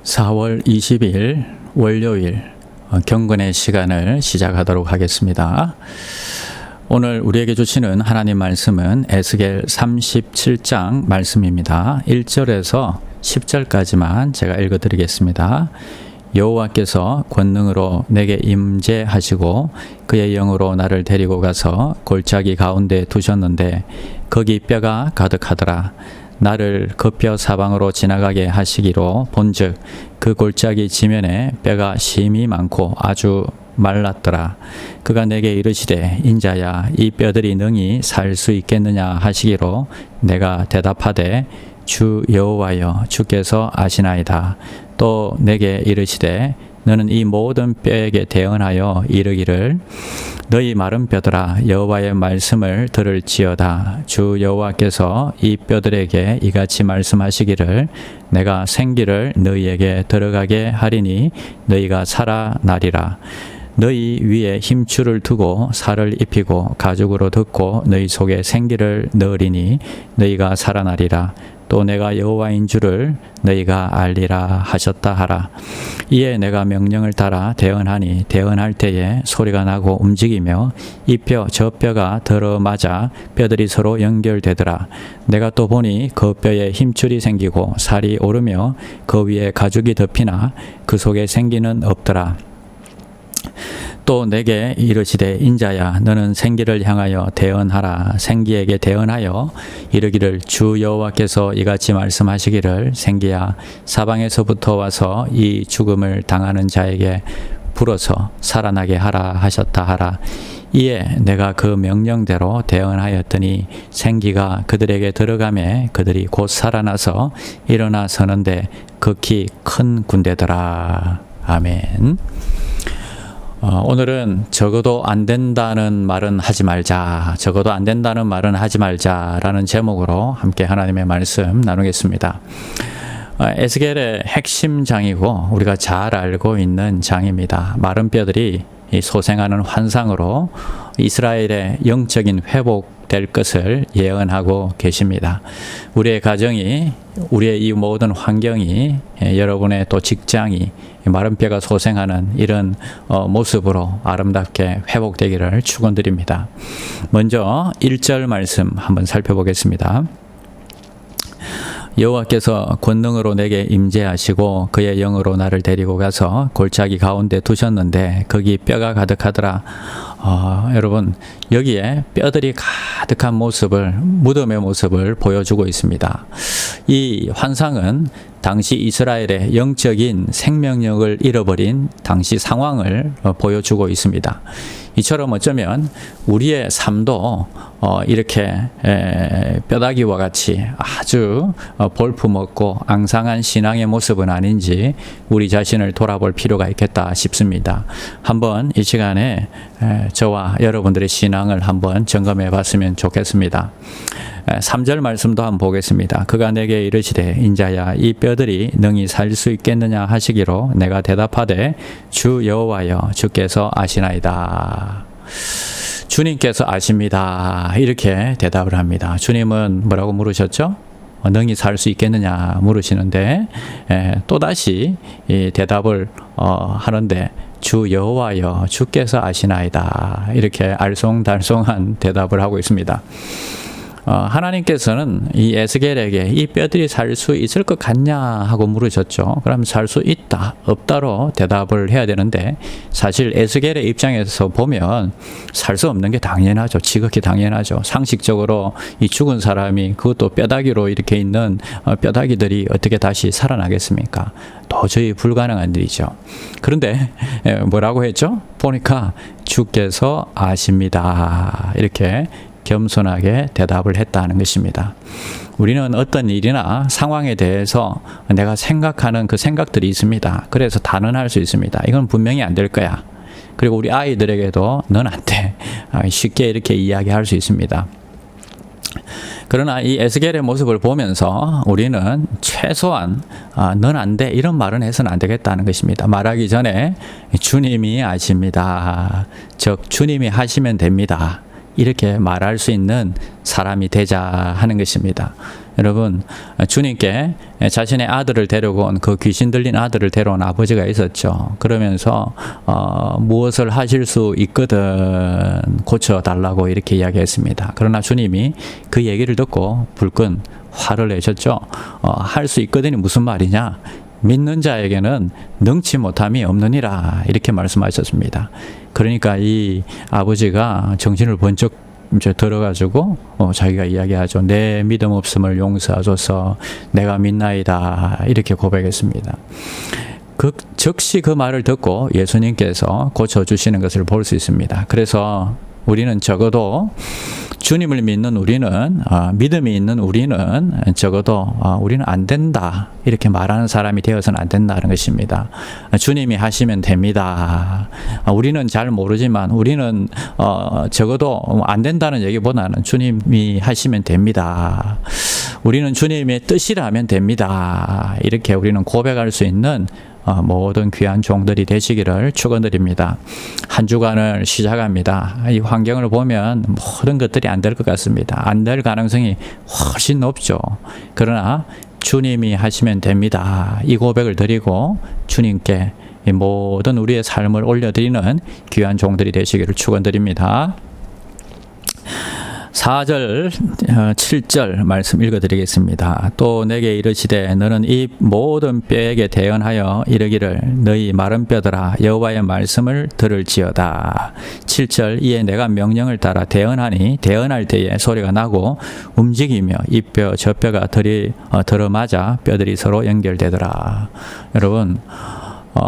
4월 20일 월요일 경건의 시간을 시작하도록 하겠습니다. 오늘 우리에게 주시는 하나님 말씀은 에스겔 37장 말씀입니다. 1절에서 10절까지만 제가 읽어드리겠습니다. 여호와께서 권능으로 내게 임재하시고 그의 영으로 나를 데리고 가서 골짜기 가운데 두셨는데 거기 뼈가 가득하더라. 나를 그 뼈 사방으로 지나가게 하시기로 본즉 그 골짜기 지면에 뼈가 심히 많고 아주 말랐더라. 그가 내게 이르시되 인자야 이 뼈들이 능히 살 수 있겠느냐 하시기로 내가 대답하되 주 여호와여 주께서 아시나이다. 또 내게 이르시되 너는 이 모든 뼈에게 대언하여 이르기를 너희 마른 뼈들아 여호와의 말씀을 들을지어다. 주 여호와께서 이 뼈들에게 이같이 말씀하시기를 내가 생기를 너희에게 들어가게 하리니 너희가 살아나리라. 너희 위에 힘줄을 두고 살을 입히고 가죽으로 덮고 너희 속에 생기를 넣으리니 너희가 살아나리라. 또 내가 여호와인 줄을 너희가 알리라 하셨다 하라. 이에 내가 명령을 따라 대언하니 대언할 때에 소리가 나고 움직이며 이 뼈 저 뼈가 들어맞아 뼈들이 서로 연결되더라. 내가 또 보니 그 뼈에 힘줄이 생기고 살이 오르며 그 위에 가죽이 덮이나 그 속에 생기는 없더라. 또 내게 이르시되 인자야 너는 생기를 향하여 대언하라. 생기에게 대언하여 이르기를 주 여호와께서 이같이 말씀하시기를 생기야 사방에서부터 와서 이 죽음을 당하는 자에게 불어서 살아나게 하라 하셨다 하라. 이에 내가 그 명령대로 대언하였더니 생기가 그들에게 들어가매 그들이 곧 살아나서 일어나 서는데 극히 큰 군대더라. 아멘. 오늘은 적어도 안 된다는 말은 하지 말자, 적어도 안 된다는 말은 하지 말자라는 제목으로 함께 하나님의 말씀 나누겠습니다. 에스겔의 핵심 장이고 우리가 잘 알고 있는 장입니다. 마른 뼈들이 소생하는 환상으로 이스라엘의 영적인 회복될 것을 예언하고 계십니다. 우리의 가정이, 우리의 이 모든 환경이, 여러분의 또 직장이 마른 뼈가 소생하는 이런 모습으로 아름답게 회복되기를 축원드립니다. 먼저 1절 말씀 한번 살펴보겠습니다. 여호와께서 권능으로 내게 임재하시고 그의 영으로 나를 데리고 가서 골짜기 가운데 두셨는데 거기 뼈가 가득하더라. 여러분 여기에 뼈들이 가득한 모습을, 무덤의 모습을 보여주고 있습니다. 이 환상은 당시 이스라엘의 영적인 생명력을 잃어버린 당시 상황을 보여주고 있습니다. 이처럼 어쩌면 우리의 삶도 이렇게 뼈다귀와 같이 아주 볼품없고 앙상한 신앙의 모습은 아닌지 우리 자신을 돌아볼 필요가 있겠다 싶습니다. 한번 이 시간에 저와 여러분들의 신앙을 한번 점검해 봤으면 좋겠습니다. 3절 말씀도 한번 보겠습니다. 그가 내게 이르시되 인자야 이 뼈들이 능히 살 수 있겠느냐 하시기로 내가 대답하되 주 여호와여 주께서 아시나이다. 주님께서 아십니다. 이렇게 대답을 합니다. 주님은 뭐라고 물으셨죠? 능히 살 수 있겠느냐 물으시는데 또다시 이 대답을 하는데 주 여호와여 주께서 아시나이다. 이렇게 알쏭달쏭한 대답을 하고 있습니다. 하나님께서는 이 에스겔에게 이 뼈들이 살 수 있을 것 같냐 하고 물으셨죠. 그럼 살 수 있다, 없다로 대답을 해야 되는데 사실 에스겔의 입장에서 보면 살 수 없는 게 당연하죠. 지극히 당연하죠. 상식적으로 이 죽은 사람이 그것도 뼈다귀로 이렇게 있는 뼈다귀들이 어떻게 다시 살아나겠습니까? 도저히 불가능한 일이죠. 그런데 뭐라고 했죠? 보니까 주께서 아십니다. 이렇게 겸손하게 대답을 했다는 것입니다. 우리는 어떤 일이나 상황에 대해서 내가 생각하는 그 생각들이 있습니다. 그래서 단언할 수 있습니다. 이건 분명히 안 될 거야. 그리고 우리 아이들에게도 넌 안 돼. 쉽게 이렇게 이야기할 수 있습니다. 그러나 이 에스겔의 모습을 보면서 우리는 최소한 넌 안 돼 이런 말은 해서는 안 되겠다는 것입니다. 말하기 전에 주님이 아십니다. 즉 주님이 하시면 됩니다. 이렇게 말할 수 있는 사람이 되자 하는 것입니다. 여러분, 주님께 자신의 아들을 데려온 그 귀신 들린 아들을 데려온 아버지가 있었죠. 그러면서 무엇을 하실 수 있거든 고쳐달라고 이렇게 이야기했습니다. 그러나 주님이 그 얘기를 듣고 불끈 화를 내셨죠. 할 수 있거든이 무슨 말이냐? 믿는 자에게는 능치 못함이 없느니라 이렇게 말씀하셨습니다. 그러니까 이 아버지가 정신을 번쩍 이제 들어가지고 자기가 이야기하죠. 내 믿음 없음을 용서하소서 내가 믿나이다 이렇게 고백했습니다. 즉시 그 말을 듣고 예수님께서 고쳐주시는 것을 볼 수 있습니다. 그래서 우리는 적어도 주님을 믿는 우리는 믿음이 있는 우리는 적어도 우리는 안 된다 이렇게 말하는 사람이 되어서는 안 된다는 것입니다. 주님이 하시면 됩니다. 우리는 잘 모르지만 우리는 적어도 안 된다는 얘기보다는 주님이 하시면 됩니다. 우리는 주님의 뜻이라면 됩니다. 이렇게 우리는 고백할 수 있는 모든 귀한 종들이 되시기를 축원드립니다. 한 주간을 시작합니다. 이 환경을 보면 모든 것들이 안 될 것 같습니다. 안 될 가능성이 훨씬 높죠. 그러나 주님이 하시면 됩니다. 이 고백을 드리고 주님께 이 모든 우리의 삶을 올려드리는 귀한 종들이 되시기를 축원드립니다. 4절, 7절 말씀 읽어드리겠습니다. 또 내게 이르시되 너는 이 모든 뼈에게 대언하여 이르기를 너희 마른 뼈들아 여호와의 말씀을 들을지어다. 7절 이에 내가 명령을 따라 대언하니 대언할 때에 소리가 나고 움직이며 이 뼈 저 뼈가 들어맞아 뼈들이 서로 연결되더라. 여러분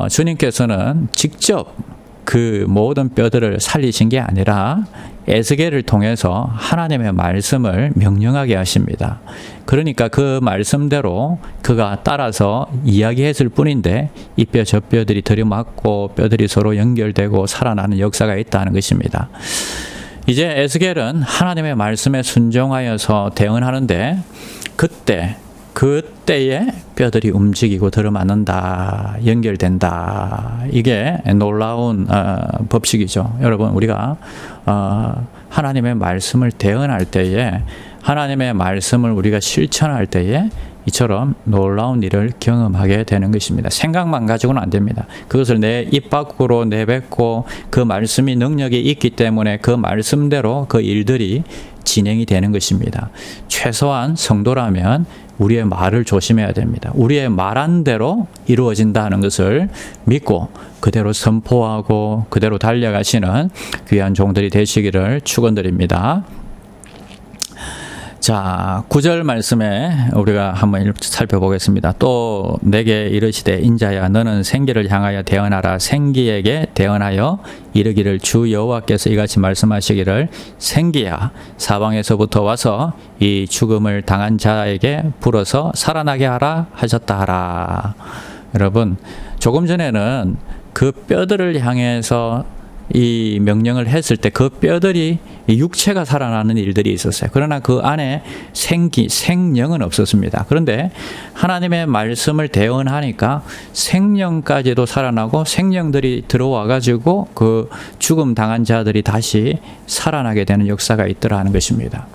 주님께서는 직접 그 모든 뼈들을 살리신 게 아니라 에스겔을 통해서 하나님의 말씀을 명령하게 하십니다. 그러니까 그 말씀대로 그가 따라서 이야기했을 뿐인데 이 뼈 저 뼈들이 들이맞고 뼈들이 서로 연결되고 살아나는 역사가 있다는 것입니다. 이제 에스겔은 하나님의 말씀에 순종하여서 대응하는데 그때에 뼈들이 움직이고 들어맞는다, 연결된다. 이게 놀라운 법칙이죠. 여러분 우리가 하나님의 말씀을 대언할 때에 하나님의 말씀을 우리가 실천할 때에 이처럼 놀라운 일을 경험하게 되는 것입니다. 생각만 가지고는 안 됩니다. 그것을 내 입 밖으로 내뱉고 그 말씀이 능력이 있기 때문에 그 말씀대로 그 일들이 진행이 되는 것입니다. 최소한 성도라면 우리의 말을 조심해야 됩니다. 우리의 말한 대로 이루어진다는 것을 믿고 그대로 선포하고 그대로 달려가시는 귀한 종들이 되시기를 축원드립니다. 자, 9절 말씀에 우리가 한번 살펴보겠습니다. 또 내게 이르시되 인자야 너는 생기를 향하여 대언하라. 생기에게 대언하여 이르기를 주 여호와께서 이같이 말씀하시기를 생기야 사방에서부터 와서 이 죽음을 당한 자에게 불어서 살아나게 하라 하셨다 하라. 여러분 조금 전에는 그 뼈들을 향해서 이 명령을 했을 때 그 뼈들이 육체가 살아나는 일들이 있었어요. 그러나 그 안에 생령은 없었습니다. 그런데 하나님의 말씀을 대언하니까 생령까지도 살아나고 생령들이 들어와 가지고 그 죽음 당한 자들이 다시 살아나게 되는 역사가 있더라는 것입니다.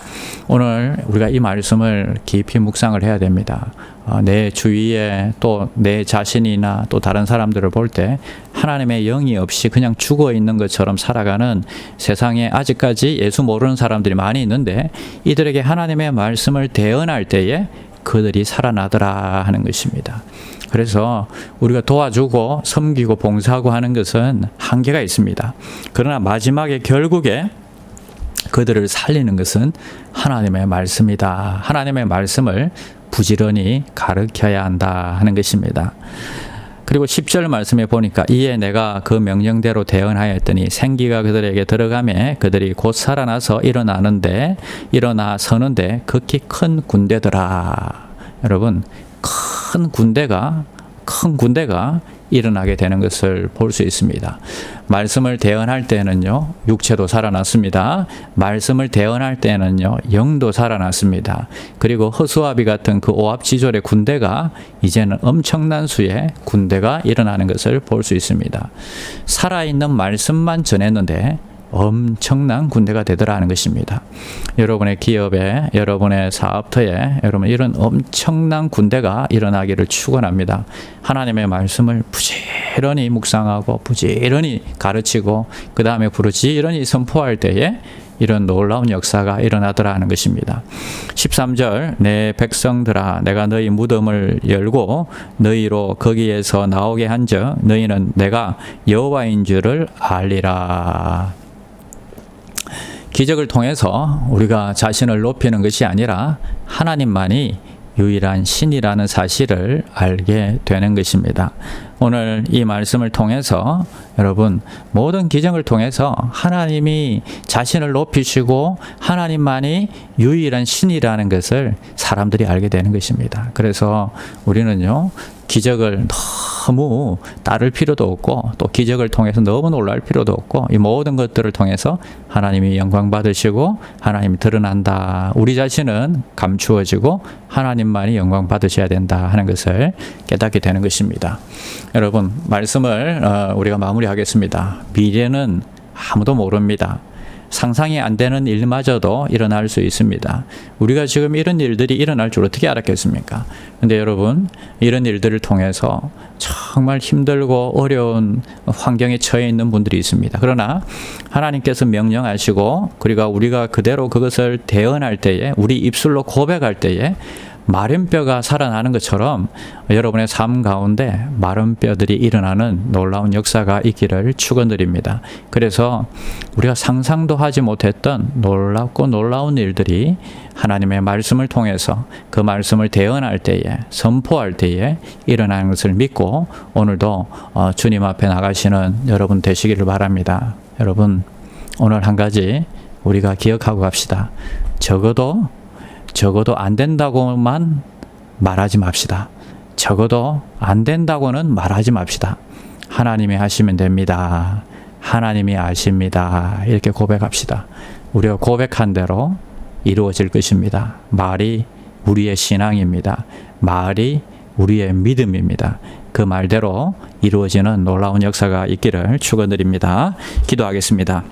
오늘 우리가 이 말씀을 깊이 묵상을 해야 됩니다. 내 주위에 또 내 자신이나 또 다른 사람들을 볼 때 하나님의 영이 없이 그냥 죽어 있는 것처럼 살아가는 세상에 아직까지 예수 모르는 사람들이 많이 있는데 이들에게 하나님의 말씀을 대언할 때에 그들이 살아나더라 하는 것입니다. 그래서 우리가 도와주고 섬기고 봉사하고 하는 것은 한계가 있습니다. 그러나 마지막에 결국에 그들을 살리는 것은 하나님의 말씀이다. 하나님의 말씀을 부지런히 가르쳐야 한다 하는 것입니다. 그리고 10절 말씀에 보니까 이에 내가 그 명령대로 대언하였더니 생기가 그들에게 들어가매 그들이 곧 살아나서 일어나 서는데 극히 큰 군대더라. 여러분 큰 군대가 일어나게 되는 것을 볼 수 있습니다. 말씀을 대언할 때는요, 육체도 살아났습니다. 말씀을 대언할 때는요, 영도 살아났습니다. 그리고 허수아비 같은 그 오합지졸의 군대가 이제는 엄청난 수의 군대가 일어나는 것을 볼 수 있습니다. 살아있는 말씀만 전했는데 엄청난 군대가 되더라는 것입니다. 여러분의 기업에, 여러분의 사업터에 여러분 이런 엄청난 군대가 일어나기를 축원합니다. 하나님의 말씀을 부지런히 묵상하고 부지런히 가르치고 그 다음에 부지런히 선포할 때에 이런 놀라운 역사가 일어나더라는 것입니다. 13절 내 백성들아 내가 너희 무덤을 열고 너희로 거기에서 나오게 한즉 너희는 내가 여호와인 줄을 알리라. 기적을 통해서 우리가 자신을 높이는 것이 아니라 하나님만이 유일한 신이라는 사실을 알게 되는 것입니다. 오늘 이 말씀을 통해서 여러분 모든 기적을 통해서 하나님이 자신을 높이시고 하나님만이 유일한 신이라는 것을 사람들이 알게 되는 것입니다. 그래서 우리는요 기적을 너무 따를 필요도 없고 또 기적을 통해서 너무 놀랄 필요도 없고 이 모든 것들을 통해서 하나님이 영광 받으시고 하나님이 드러난다. 우리 자신은 감추어지고 하나님만이 영광 받으셔야 된다 하는 것을 깨닫게 되는 것입니다. 여러분 말씀을 우리가 마무리하겠습니다. 미래는 아무도 모릅니다. 상상이 안 되는 일마저도 일어날 수 있습니다. 우리가 지금 이런 일들이 일어날 줄 어떻게 알았겠습니까? 근데 여러분 이런 일들을 통해서 정말 힘들고 어려운 환경에 처해 있는 분들이 있습니다. 그러나 하나님께서 명령하시고 그리고 우리가 그대로 그것을 대언할 때에 우리 입술로 고백할 때에 마른 뼈가 살아나는 것처럼 여러분의 삶 가운데 마른 뼈들이 일어나는 놀라운 역사가 있기를 축원드립니다. 그래서 우리가 상상도 하지 못했던 놀랍고 놀라운 일들이 하나님의 말씀을 통해서 그 말씀을 대언할 때에 선포할 때에 일어나는 것을 믿고 오늘도 주님 앞에 나가시는 여러분 되시기를 바랍니다. 여러분 오늘 한 가지 우리가 기억하고 갑시다. 적어도 안 된다고만 말하지 맙시다. 적어도 안 된다고는 말하지 맙시다. 하나님이 하시면 됩니다. 하나님이 아십니다. 이렇게 고백합시다. 우리가 고백한 대로 이루어질 것입니다. 말이 우리의 신앙입니다. 말이 우리의 믿음입니다. 그 말대로 이루어지는 놀라운 역사가 있기를 축원드립니다. 기도하겠습니다.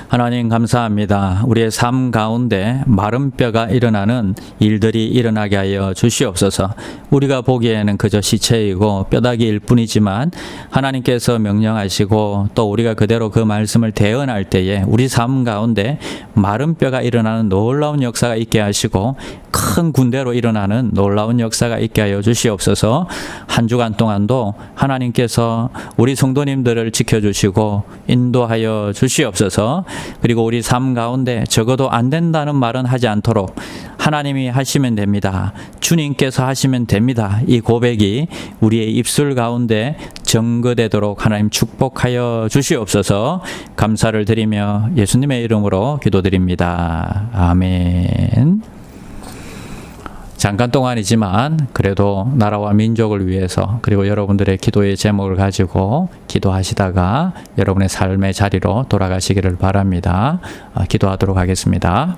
하나님 감사합니다. 우리의 삶 가운데 마른 뼈가 일어나는 일들이 일어나게 하여 주시옵소서. 우리가 보기에는 그저 시체이고 뼈다귀일 뿐이지만 하나님께서 명령하시고 또 우리가 그대로 그 말씀을 대언할 때에 우리 삶 가운데 마른 뼈가 일어나는 놀라운 역사가 있게 하시고 큰 군대로 일어나는 놀라운 역사가 있게 하여 주시옵소서. 한 주간 동안도 하나님께서 우리 성도님들을 지켜주시고 인도하여 주시옵소서. 그리고 우리 삶 가운데 적어도 안 된다는 말은 하지 않도록 하나님이 하시면 됩니다. 주님께서 하시면 됩니다. 이 고백이 우리의 입술 가운데 증거되도록 하나님 축복하여 주시옵소서. 감사를 드리며 예수님의 이름으로 기도드립니다. 아멘. 잠깐 동안이지만 그래도 나라와 민족을 위해서 그리고 여러분들의 기도의 제목을 가지고 기도하시다가 여러분의 삶의 자리로 돌아가시기를 바랍니다. 기도하도록 하겠습니다.